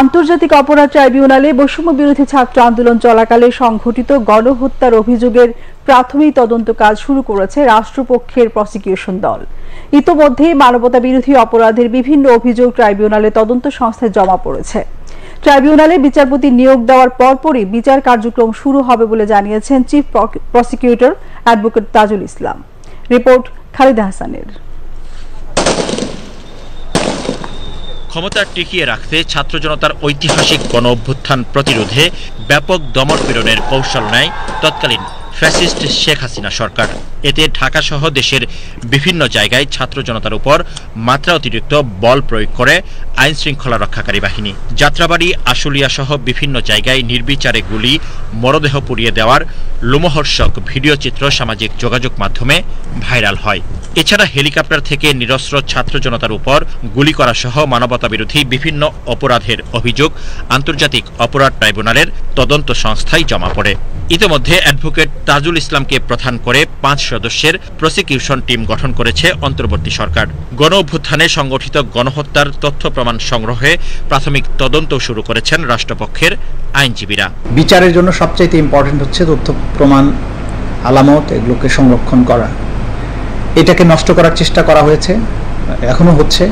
আন্তর্জাতিক অপরাধ ট্রাইব্যুনালে বৈষম্য বিরোধী ছাত্র আন্দোলন চলাকালে সংঘটিত গণহত্যার অভিযোগের প্রাথমিক তদন্ত কাজ শুরু করেছে রাষ্ট্রপক্ষের প্রসিকিউশন দল। ইতোমধ্যে মানবতা বিরোধী অপরাধের বিভিন্ন অভিযোগ ট্রাইব্যুনালে তদন্ত সংস্থায় জমা পড়েছে। ট্রাইব্যুনালে বিচারপতি নিয়োগ দেওয়ার পরপরই বিচার কার্যক্রম শুরু হবে বলে জানিয়েছেন chief prosecutor advocate Tajul Islam. Report Khalida হাসানের। ক্ষমতা টিকিয়ে রাখতে ছাত্র জনতার ঐতিহাসিক গণ অভ্যুত্থান প্রতিরোধে ব্যাপক দমনপীড়নের কৌশল নেয় তৎকালীন ফ্যাসিস্ট শেখ হাসিনা সরকার। এতে ঢাকা সহ দেশের বিভিন্ন জায়গায় ছাত্র জনতার উপর মাত্রা অতিরিক্ত বল প্রয়োগ করে আইন শৃঙ্খলা রক্ষাকারী বাহিনী। যাত্রাবাড়ি, আশুলিয়া সহ বিভিন্ন জায়গায় নির্বিচারে গুলি, মরদেহ পুড়িয়ে দেওয়ার লোমহর্ষক ভিডিও চিত্র সামাজিক যোগাযোগ মাধ্যমে ভাইরাল হয়। এছাড়া হেলিকপ্টার থেকে নিরস্ত্র ছাত্র জনতার উপর গুলি করা সহ মানবতা বিরোধী বিভিন্ন অপরাধের অভিযোগ আন্তর্জাতিক অপরাধ ট্রাইব্যুনালের তদন্ত সংস্থায় জমা পড়ে। ইতিমধ্যে অ্যাডভোকেট তাজুল ইসলামকে প্রধান করে 5 সদস্যের প্রসিকিউশন টিম গঠন করেছে অন্তর্বর্তী সরকার। গণ অভ্যুত্থানে সংগঠিত গণহত্যার তথ্য প্রমাণ সংগ্রহে প্রাথমিক তদন্ত শুরু করেছেন রাষ্ট্রপক্ষের আইনজীবীরা। বিচারের জন্য সবচেয়ে ইম্পর্টেন্ট হচ্ছে তথ্য প্রমাণ, আলামত, এগুলোকে সংরক্ষণ করা। এটাকে নষ্ট করার চেষ্টা করা হয়েছে, এখনো হচ্ছে।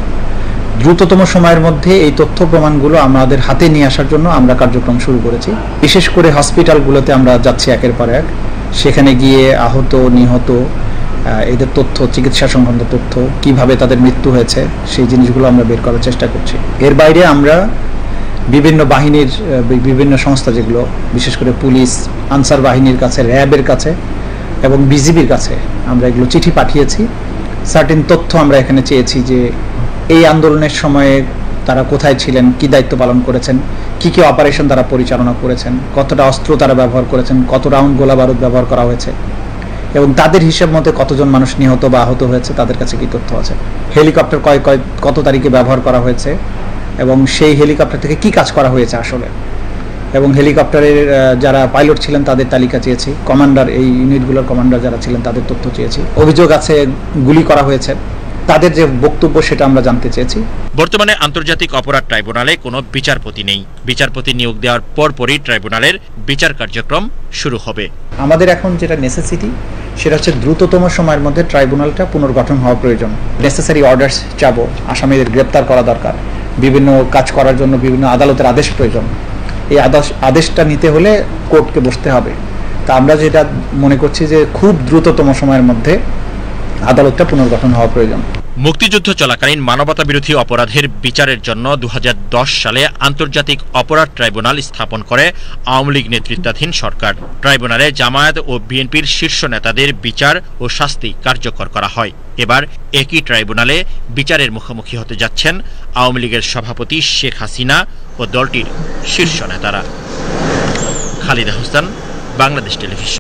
দ্রুততম সময়ের মধ্যে এই তথ্য প্রমাণগুলো আমাদের হাতে নিয়ে আসার জন্য আমরা কার্যক্রম শুরু করেছি। বিশেষ করে হসপিটালগুলোতে আমরা যাচ্ছি একের পর এক, সেখানে গিয়ে আহত, নিহত এদের তথ্য, চিকিৎসা সংক্রান্ত তথ্য, কিভাবে তাদের মৃত্যু হয়েছে সেই জিনিসগুলো আমরা বের করার চেষ্টা করছি। এর বাইরে আমরা বিভিন্ন বাহিনীর, বিভিন্ন সংস্থা যেগুলো বিশেষ করে পুলিশ, আনসার বাহিনীর কাছে, র্যাবের কাছে এবং বিজিবির কাছে আমরা এগুলো চিঠি পাঠিয়েছি। সার্টেন তথ্য আমরা এখানে চেয়েছি যে এই আন্দোলনের সময়ে তারা কোথায় ছিলেন, কি দায়িত্ব পালন করেছেন, কি কি অপারেশন তারা পরিচালনা করেছেন, কতটা অস্ত্র তারা ব্যবহার করেছেন, কত রাউন্ড গোলা বারুদ ব্যবহার করা হয়েছে এবং তাদের হিসাব মতে কতজন মানুষ নিহত বা আহত হয়েছে, তাদের কাছে কি তথ্য আছে, হেলিকপ্টার কত তারিখে ব্যবহার করা হয়েছে এবং সেই হেলিকপ্টার থেকে কি কাজ করা হয়েছে আসলে, এবং হেলিকপ্টারের যারা পাইলট ছিলেন তাদের তালিকা চেয়েছি, কমান্ডার, এই ইউনিটগুলোর কমান্ডার যারা ছিলেন তাদের তথ্য চেয়েছি। অভিযোগ আছে গুলি করা হয়েছে, তাদের যে বক্তব্য সেটা আমরা জানতে চেয়েছি। বর্তমানে আন্তর্জাতিক অপরাধ ট্রাইব্যুনালে কোনো বিচারপতি নেই। বিচারপতি নিয়োগ দেওয়ার পরপরই ট্রাইব্যুনালের বিচার কার্যক্রম শুরু হবে। আমাদের এখন যেটা নেসেসিটি সেটা হচ্ছে দ্রুততম সময়ের মধ্যে ট্রাইব্যুনালটা পুনর্গঠন হওয়া প্রয়োজন। নেসেসারি অর্ডার্স চাবো, আসামিদের গ্রেপ্তার করা দরকার, বিভিন্ন কাজ করার জন্য বিভিন্ন আদালতের আদেশ প্রয়োজন। এই আদেশটা নিতে হলে কোর্টকে বসতে হবে। তা আমরা যেটা মনে করছি যে খুব দ্রুততম সময়ের মধ্যে আদালতটা পুনর্গঠন হওয়া প্রয়োজন। মুক্তিযুদ্ধ চলাকালীন মানবতা বিরোধী অপরাধের বিচারের জন্য 2010 সালে আন্তর্জাতিক অপরাধ ট্রাইব্যুনাল স্থাপন করে আওয়ামী লীগ নেতৃত্বাধীন সরকার। ট্রাইব্যুনালে জামায়াত ও বিএনপির শীর্ষ নেতাদের বিচার ও শাস্তি কার্যকর করা হয়। এবার একই ট্রাইব্যুনালে বিচারের মুখোমুখি হতে যাচ্ছেন আওয়ামী লীগের সভাপতি শেখ হাসিনা ও দলটির শীর্ষ নেতারা। খালিদা হাসান, বাংলাদেশ টেলিভিশন।